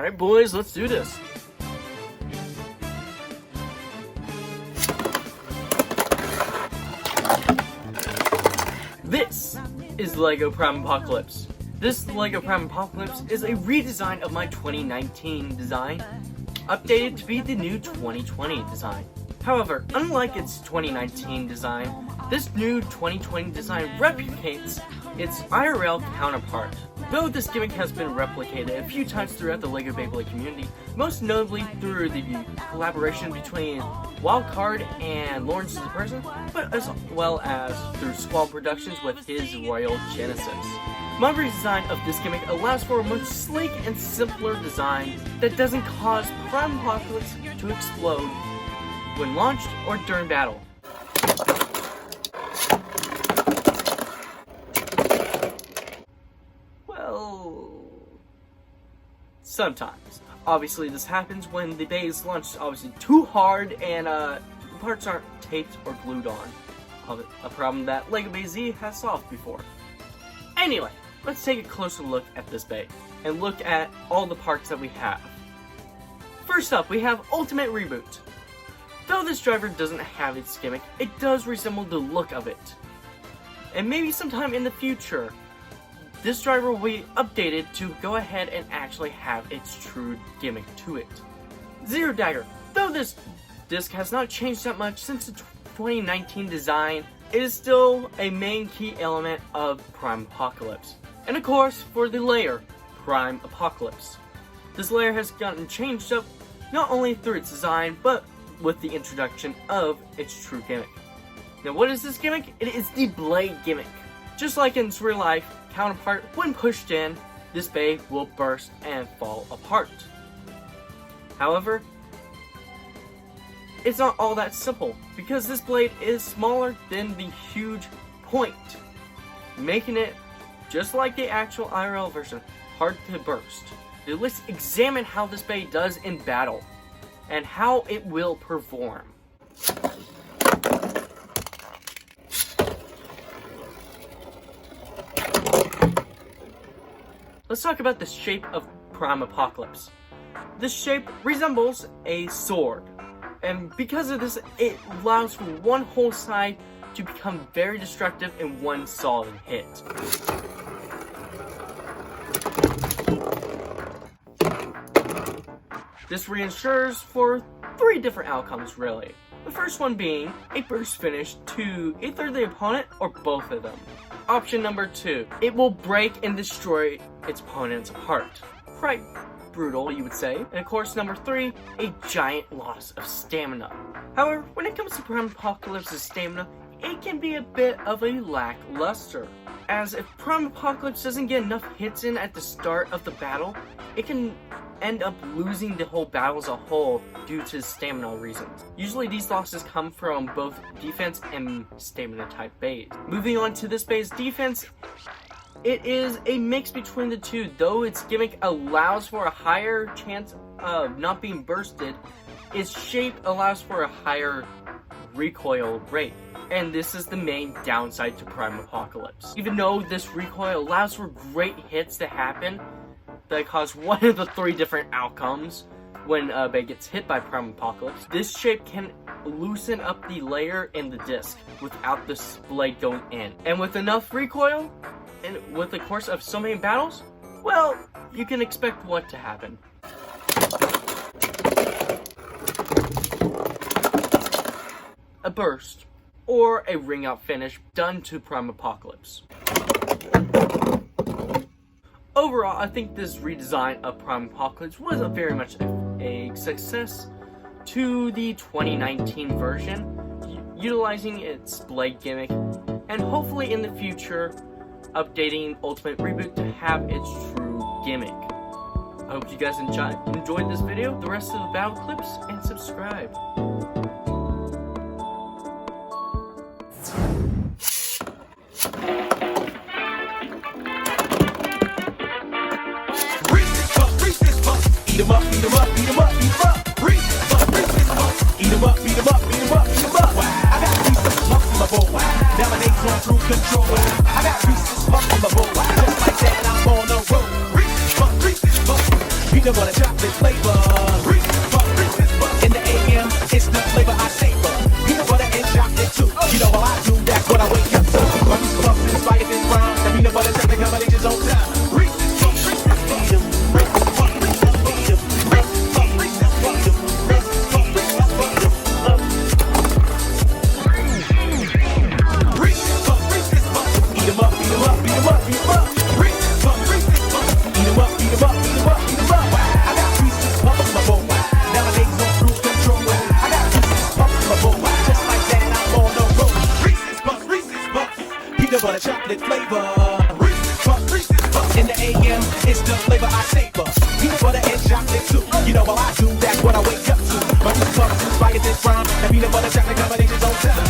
Alright boys, let's do this. This is LEGO Prime Apocalypse. This LEGO Prime Apocalypse is a redesign of my 2019 design, updated to be the new 2020 design. However, unlike its 2019 design, this new 2020 design replicates its IRL counterpart. Though this gimmick has been replicated a few times throughout the LEGO Beyblade community, most notably through the collaboration between Wildcard and Lawrence the Person, but as well as through Squall Productions with his Royal Genesis. My redesign of this gimmick allows for a much sleek and simpler design that doesn't cause Prime Apocalypse to explode when launched or during battle. Well, sometimes. Obviously this happens when the bay is launched obviously too hard and the parts aren't taped or glued on. A problem that LEGO Bay Z has solved before. Anyway, let's take a closer look at this bay and look at all the parts that we have. First up, we have Ultimate Reboot. Though this driver doesn't have its gimmick, it does resemble the look of it. And maybe sometime in the future, this driver will be updated to go ahead and actually have its true gimmick to it. Zero Dagger. Though this disc has not changed that much since the 2019 design, it is still a main key element of Prime Apocalypse. And of course, for the layer, Prime Apocalypse. This layer has gotten changed up not only through its design, but with the introduction of its true gimmick. Now what is this gimmick? It is the blade gimmick. Just like in its real life counterpart, when pushed in, this bay will burst and fall apart. However, it's not all that simple, because this blade is smaller than the huge point, making it, just like the actual IRL version, hard to burst. Now let's examine how this bay does in battle, and how it will perform. Let's talk about the shape of Prime Apocalypse. This shape resembles a sword, and because of this, it allows for one whole side to become very destructive in one solid hit. This reassures for 3 different outcomes really. The first one being a burst finish to either the opponent or both of them. Option number 2, it will break and destroy its opponent's heart. Quite brutal, you would say. And of course, number 3, a giant loss of stamina. However, when it comes to Prime Apocalypse's stamina, it can be a bit of a lackluster. As if Prime Apocalypse doesn't get enough hits in at the start of the battle, it can end up losing the whole battle as a whole due to stamina reasons. Usually these losses come from both defense and stamina type bays. Moving on to this bay's defense, it is a mix between the two. Though its gimmick allows for a higher chance of not being bursted, its shape allows for a higher recoil rate. And this is the main downside to Prime Apocalypse. Even though this recoil allows for great hits to happen, that cause one of the 3 different outcomes when a bay gets hit by Prime Apocalypse, this shape can loosen up the layer in the disc without the blade going in. And with enough recoil, and with the course of so many battles, well, you can expect what to happen. A burst, or a ring out finish done to Prime Apocalypse. Overall, I think this redesign of Prime Apocalypse was very much a success to the 2019 version, utilizing its blade gimmick, and hopefully in the future, updating Ultimate Reboot to have its true gimmick. I hope you guys enjoyed this video, the rest of the battle clips, and subscribe. Eat 'em up, eat 'em up, eat 'em up, eat 'em up. Reach this up. Eat 'em up, beat 'em up, beat 'em up, beat 'em up. I got pieces of in my bowl. Dominate on through control. I got pieces of in my bowl. Just like that, I'm on the road. Reach this up, beat peanut butter chocolate flavor. Reese's Puffs. In the AM, it's the flavor I savor. Peanut butter and chocolate too. You know how I do, that's what I wake up to. My Reese's Puffs inspired this rhyme. The peanut butter chocolate combination's on time. Reese's Puffs, Reese's Puffs, Reese's Puffs, Reese's Puffs, Reese's Puffs, Reese's Puffs, Reese's Puffs, Reese's Puffs. Reese's Puffs, Reese's Puffs. Eat 'em up, eat 'em up, eat 'em up, eat 'em up. Reese's Puffs, Reese's Puffs. Eat 'em up, eat 'em up, eat 'em up, eat 'em up. I got Reese's Puffs in my bowl. Nowadays on cruise control. I got Reese's Puffs in my bowl. Just like that, I'm on the road. Reese's Puffs, Reese's Puffs. Peanut butter chocolate flavor. Reese's Puffs, Reese's Puffs. In the AM, it's the flavor I savor. Peanut butter and chocolate too. You know how I do, that's what I wake up to. My Reese's Puffs inspired this rhyme. The peanut butter chocolate combination's on time.